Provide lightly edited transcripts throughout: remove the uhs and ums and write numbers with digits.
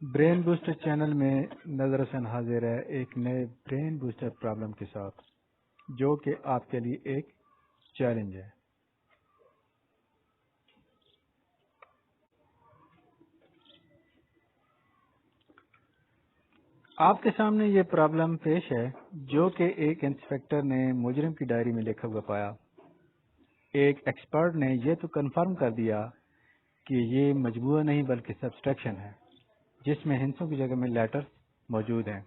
Brain booster channel میں نظر حسن حاضر ہے ایک نئے برین بوسٹر پرابلم کے ساتھ جو کہ آپ کے لیے ایک چیلنج ہے۔ آپ کے سامنے یہ پرابلم پیش ہے جو کہ ایک انسپیکٹر نے مجرم کی ڈائری میں لکھا ہوا پایا۔ ایک ایکسپرٹ نے یہ تو کنفرم کر دیا کہ یہ مجموعہ نہیں بلکہ سبسٹریکشن ہے جس میں ہنسوں کی جگہ میں لیٹرز موجود ہیں۔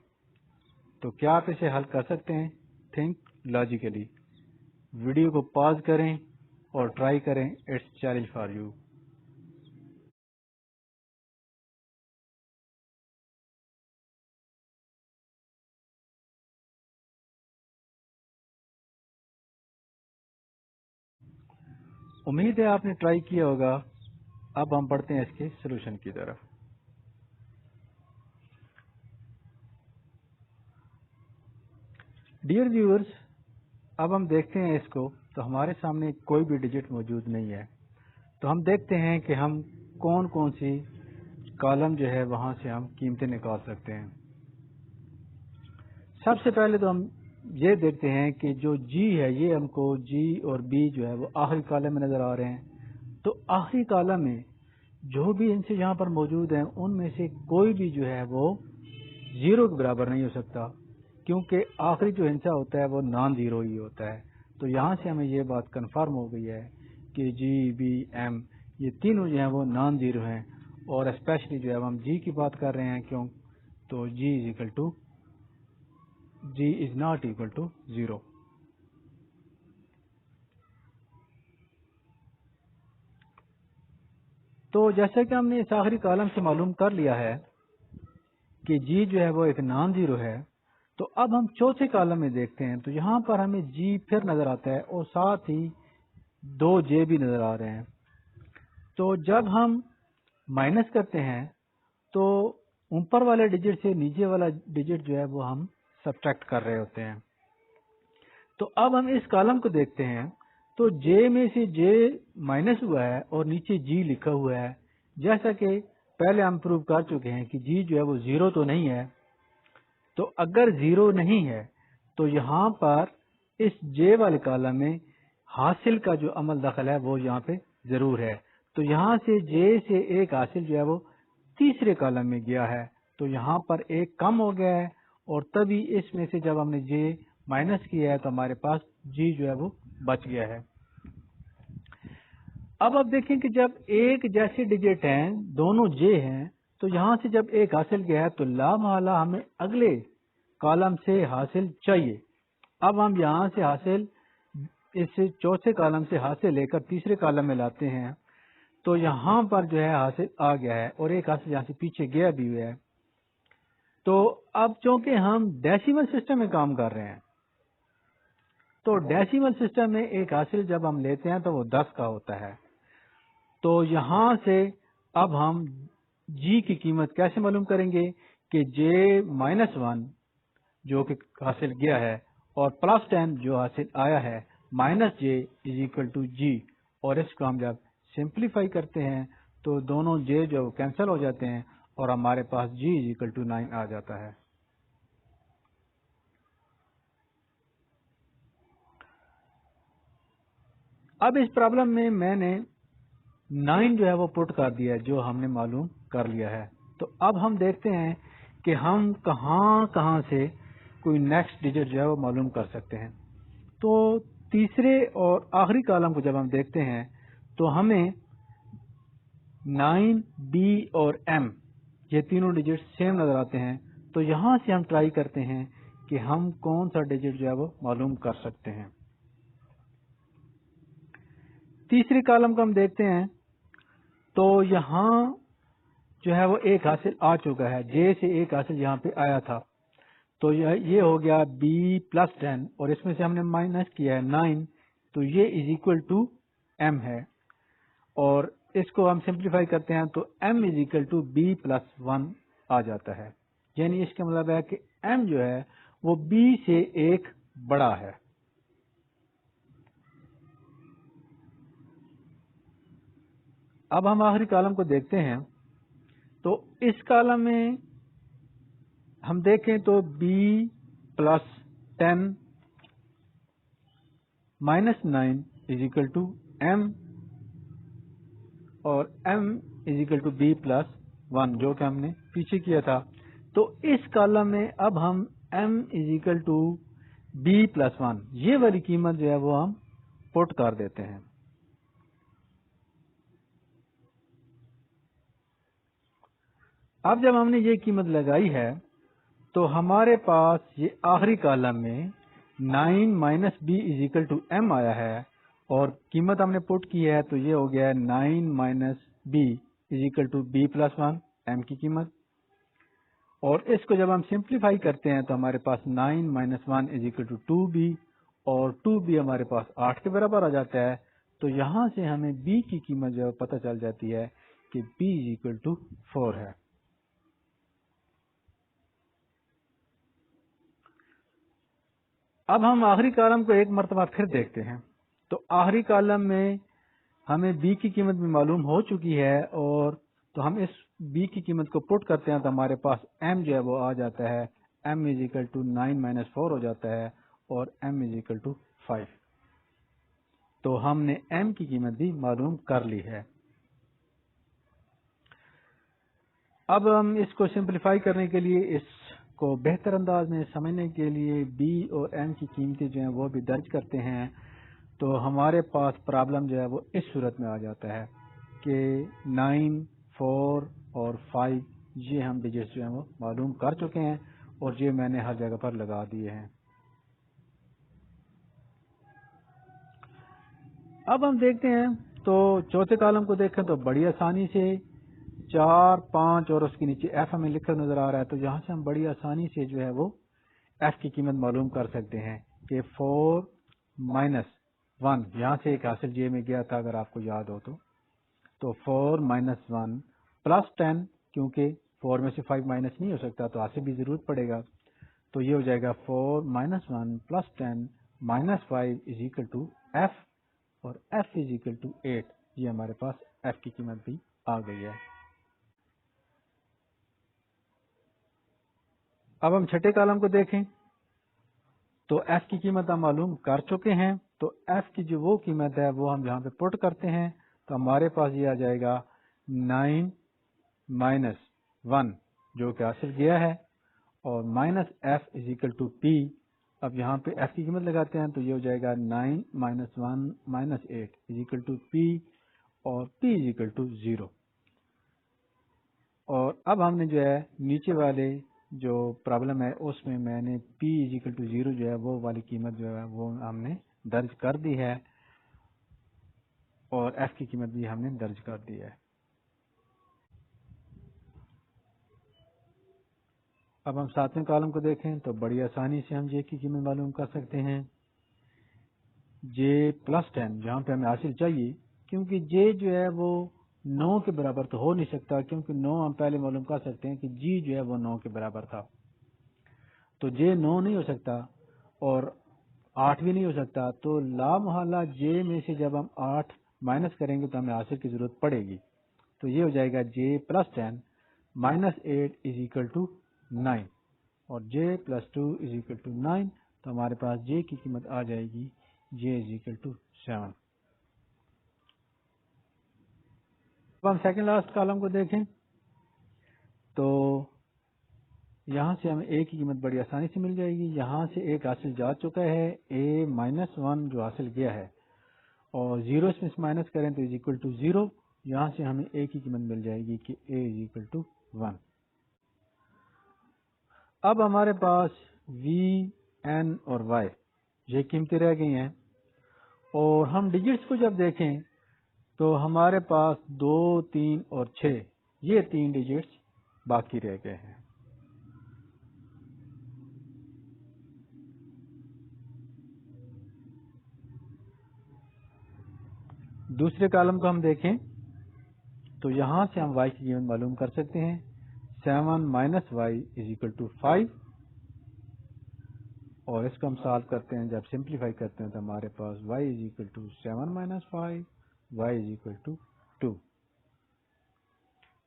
تو کیا آپ اسے حل کر سکتے ہیں؟ Think logically. ویڈیو کو پاز کریں اور ٹرائی کریں۔ It's challenge for you. امید ہے آپ نے ٹرائی کیا ہوگا۔ اب ہم پڑھتے ہیں اس کے سولوشن کی طرف۔ ڈیئر ویورز، اب ہم دیکھتے ہیں اس کو تو ہمارے سامنے کوئی بھی ڈیجٹ موجود نہیں ہے۔ تو ہم دیکھتے ہیں کہ ہم کون کون سی کالم جو ہے وہاں سے ہم قیمتیں نکال سکتے ہیں۔ سب سے پہلے تو ہم یہ دیکھتے ہیں کہ جو جی ہے یہ ہم کو جی اور بی جو ہے وہ آخری کالم میں نظر آ رہے ہیں۔ تو آخری کالم میں جو بھی ان سے یہاں پر موجود ہیں ان میں سے کوئی بھی جو ہے وہ زیرو کے برابر نہیں ہو سکتا، کیونکہ آخری جو ہنسا ہوتا ہے وہ نان زیرو ہی ہوتا ہے۔ تو یہاں سے ہمیں یہ بات کنفرم ہو گئی ہے کہ جی بی ایم یہ تینوں جو ہیں وہ نان زیرو ہیں، اور اسپیشلی جو ہے ہم جی کی بات کر رہے ہیں کیوں تو G is not equal to zero. تو جیسا کہ ہم نے اس آخری کالم سے معلوم کر لیا ہے کہ جی جو ہے وہ ایک نان زیرو ہے، تو اب ہم چوتھے کالم میں دیکھتے ہیں تو یہاں پر ہمیں جی پھر نظر آتا ہے اور ساتھ ہی دو جے بھی نظر آ رہے ہیں۔ تو جب ہم مائنس کرتے ہیں تو اوپر والے ڈیجٹ سے نیچے والا ڈیجٹ جو ہے وہ ہم سبٹریکٹ کر رہے ہوتے ہیں۔ تو اب ہم اس کالم کو دیکھتے ہیں تو جے میں سے جے مائنس ہوا ہے اور نیچے جی لکھا ہوا ہے، جیسا کہ پہلے ہم پروو کر چکے ہیں کہ جی جو ہے وہ زیرو تو نہیں ہے۔ تو اگر زیرو نہیں ہے تو یہاں پر اس جے والے کالم میں حاصل کا جو عمل دخل ہے وہ یہاں پہ ضرور ہے۔ تو یہاں سے جے سے ایک حاصل جو ہے وہ تیسرے کالم میں گیا ہے، تو یہاں پر ایک کم ہو گیا ہے، اور تبھی اس میں سے جب ہم نے جے مائنس کیا ہے تو ہمارے پاس جی جو ہے وہ بچ گیا ہے۔ اب آپ دیکھیں کہ جب ایک جیسے ڈیجٹ ہیں دونوں جے ہیں تو یہاں سے جب ایک حاصل گیا ہے تو لا محالہ ہمیں اگلے کالم سے حاصل چاہیے۔ اب ہم یہاں سے حاصل اس چوتھے کالم سے حاصل لے کر تیسرے کالم میں لاتے ہیں تو یہاں پر جو ہے حاصل آ گیا ہے اور ایک حاصل یہاں سے پیچھے گیا بھی ہوا ہے۔ تو اب چونکہ ہم ڈیسیمل سسٹم میں کام کر رہے ہیں تو ڈیسیمل سسٹم میں ایک حاصل جب ہم لیتے ہیں تو وہ 10 کا ہوتا ہے۔ تو یہاں سے اب ہم جی کی قیمت کیسے معلوم کریں گے کہ جے مائنس 1 جو کہ حاصل گیا ہے اور پلس 10 جو حاصل آیا ہے minus J is equal to G, اور اس کو ہم جب سمپلیفائی کرتے ہیں تو دونوں جے جو کینسل ہو جاتے ہیں اور ہمارے پاس جی از اکول ٹو 9 آ جاتا ہے۔ اب اس پرابلم میں نے 9 جو ہے وہ پٹ کر دیا ہے جو ہم نے معلوم کر لیا ہے۔ تو اب ہم دیکھتے ہیں کہ ہم کہاں سے کوئی نیکسٹ ڈیجٹ جو ہے وہ معلوم کر سکتے ہیں۔ تو تیسرے اور آخری کالم کو جب ہم دیکھتے ہیں تو ہمیں 9 بی اور ایم یہ تینوں ڈیجٹ سیم نظر آتے ہیں۔ تو یہاں سے ہم ٹرائی کرتے ہیں کہ ہم کون سا ڈیجٹ جو ہے وہ معلوم کر سکتے ہیں۔ تیسری کالم کو ہم دیکھتے ہیں تو یہاں جو ہے وہ ایک حاصل آ چکا ہے، جے سے ایک حاصل یہاں پہ آیا تھا، تو یہ ہو گیا بی پلس 10 اور اس میں سے ہم نے مائنس کیا ہے 9، تو یہ از اکول ٹو ایم ہے، اور اس کو ہم سمپلیفائی کرتے ہیں تو M is equal to B plus 1 آ جاتا ہے، یعنی اس کا مطلب ہے کہ ایم جو ہے وہ بی سے ایک بڑا ہے۔ اب ہم آخری کالم کو دیکھتے ہیں تو اس کالم میں ہم دیکھیں تو b plus 10 minus 9 is equal to m اور m is equal to b plus 1 جو کہ ہم نے پیچھے کیا تھا. تو اس کالم میں اب ہم m is equal to b plus 1 یہ والی قیمت جو ہے وہ ہم پٹ کر دیتے ہیں. اب جب ہم نے یہ قیمت لگائی ہے تو ہمارے پاس یہ آخری کالم میں 9 minus B is equal to M آیا ہے اور قیمت ہم نے پٹ کی ہے تو یہ ہو گیا ہے 9 minus B is equal to B plus 1 M کی قیمت. اور اس کو جب ہم سمپلیفائی کرتے ہیں تو ہمارے پاس 9 minus 1 is equal to 2b اور 2b ہمارے پاس 8 کے برابر آ جاتا ہے. تو یہاں سے ہمیں b کی قیمت جو ہے پتہ چل جاتی ہے کہ b از اکول ٹو 4 ہے. اب ہم آخری کالم کو ایک مرتبہ پھر دیکھتے ہیں. تو آخری کالم میں ہمیں بی کی قیمت بھی معلوم ہو چکی ہے اور تو ہم اس بی کی قیمت کو پٹ کرتے ہیں تو ہمارے پاس ایم جو ہے وہ آ جاتا ہے. M is equal to 9 minus 4 ہو جاتا ہے اور ایم از اکول ٹو 5. تو ہم نے ایم کی قیمت بھی معلوم کر لی ہے. اب ہم اس کو سمپلیفائی کرنے کے لیے اس کو بہتر انداز میں سمجھنے کے لیے بی اور ایم کی قیمتیں جو ہیں وہ بھی درج کرتے ہیں. تو ہمارے پاس پرابلم جو ہے وہ اس صورت میں آ جاتا ہے کہ 9 4 اور 5 یہ ہم ڈیجٹس جو ہیں وہ معلوم کر چکے ہیں اور یہ میں نے ہر جگہ پر لگا دیے ہیں. اب ہم دیکھتے ہیں تو چوتھے کالم کو دیکھیں تو بڑی آسانی سے 4 5 اور اس کے نیچے ایف ہمیں لکھا نظر آ رہا ہے. تو یہاں سے ہم بڑی آسانی سے جو ہے وہ ایف کی قیمت معلوم کر سکتے ہیں کہ 4 مائنس 1 یہاں سے ایک حاصل جے میں گیا تھا اگر آپ کو یاد ہو تو 4 مائنس 1 پلس 10 کیونکہ 4 میں سے 5 مائنس نہیں ہو سکتا تو حاصل بھی ضرورت پڑے گا. تو یہ ہو جائے گا 4 minus 1 plus 10 minus 5 is equal to F اور ایف از اکول ٹو 8. یہ ہمارے پاس ایف کی قیمت بھی آ گئی ہے. اب ہم چھٹے کالم کو دیکھیں تو ایف کی قیمت ہم معلوم کر چکے ہیں. تو ایف کی جو وہ قیمت ہے وہ ہم یہاں پہ پٹ کرتے ہیں تو ہمارے پاس یہ آ جائے گا 9 مائنس 1 جو کہ حاصل گیا ہے اور minus F is equal to P. اب یہاں پہ ایف کی قیمت لگاتے ہیں تو یہ ہو جائے گا 9 minus 1 minus 8 is equal to P اور پی از اکول ٹو 0. اور اب ہم نے جو ہے نیچے والے جو پرابلم ہے اس میں نے پی از اکول ٹو 0 جو ہے وہ والی قیمت جو ہے وہ ہم نے درج کر دی ہے اور ایف کی قیمت بھی ہم نے درج کر دی ہے. اب ہم ساتویں کالم کو دیکھیں تو بڑی آسانی سے ہم جے کی قیمت معلوم کر سکتے ہیں. جے پلس 10 جہاں پہ ہمیں حاصل چاہیے کیونکہ جے جو ہے وہ 9 کے برابر تو ہو نہیں سکتا کیونکہ 9 ہم پہلے معلوم کر سکتے ہیں کہ جی جو ہے وہ 9 کے برابر تھا. تو جے 9 نہیں ہو سکتا اور 8 بھی نہیں ہو سکتا. تو لا محالہ جے میں سے جب ہم 8 مائنس کریں گے تو ہمیں حاصل کی ضرورت پڑے گی. تو یہ ہو جائے گا J plus 10 minus 8 is equal to 9 اور J plus 2 is equal to 9. تو ہمارے پاس جے کی قیمت آ جائے گی جے از اکول ٹو 7. اب ہم سیکنڈ لاسٹ کالم کو دیکھیں تو یہاں سے ہمیں اے کی قیمت بڑی آسانی سے مل جائے گی. یہاں سے ایک حاصل جا چکا ہے اے مائنس 1 جو حاصل گیا ہے اور 0 اس میں سے مائنس کریں تو از اکول ٹو 0. یہاں سے ہمیں اے کی قیمت مل جائے گی کہ اے از اکول ٹو 1. اب ہمارے پاس وی این اور وائی یہ قیمتیں رہ گئی ہیں اور ہم ڈیجٹس کو جب دیکھیں تو ہمارے پاس 2 3 اور 6 یہ 3 ڈیجٹس باقی رہ گئے ہیں. دوسرے کالم کو ہم دیکھیں تو یہاں سے ہم وائی کی قیمت معلوم کر سکتے ہیں. 7 minus Y is equal to 5 اور اس کو ہم سالو کرتے ہیں جب سمپلیفائی کرتے ہیں تو ہمارے پاس Y is equal to 7 minus 5 Y is equal to 2.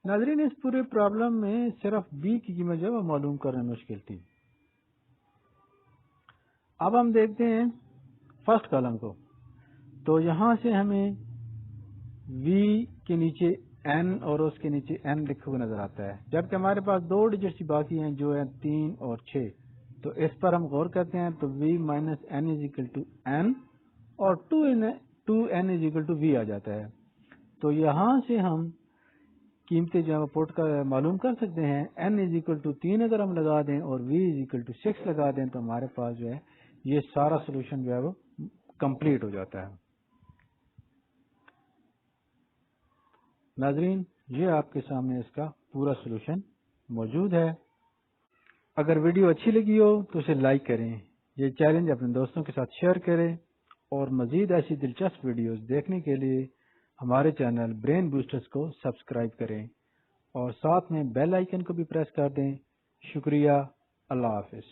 ناظرین اس پورے پرابلم میں صرف بی کی قیمت جو ہے وہ معلوم کرنا مشکل تھی. اب ہم دیکھتے ہیں فرسٹ کالم کو. تو یہاں سے ہمیں وی کے نیچے این اور اس کے نیچے این لکھا ہوا نظر آتا ہے، جبکہ ہمارے پاس 2 ڈیجٹس باقی ہیں جو ہیں 3 اور 6. تو اس پر ہم غور کرتے ہیں تو V minus N is equal to N اور 2n از اکول ٹو وی آ جاتا ہے. تو یہاں سے ہم قیمتیں جو ہے پوٹ کا معلوم کر سکتے ہیں. n از اکول ٹو 3 اگر ہم لگا دیں اور v از اکول ٹو 6 لگا دیں تو ہمارے پاس جو ہے یہ سارا سولوشن جو ہے وہ کمپلیٹ ہو جاتا ہے. ناظرین یہ آپ کے سامنے اس کا پورا سولوشن موجود ہے. اگر ویڈیو اچھی لگی ہو تو اسے لائک کریں، یہ چیلنج اپنے دوستوں کے ساتھ شیئر کریں، اور مزید ایسی دلچسپ ویڈیوز دیکھنے کے لیے ہمارے چینل برین بوسٹرز کو سبسکرائب کریں اور ساتھ میں بیل آئیکن کو بھی پریس کر دیں. شکریہ. اللہ حافظ.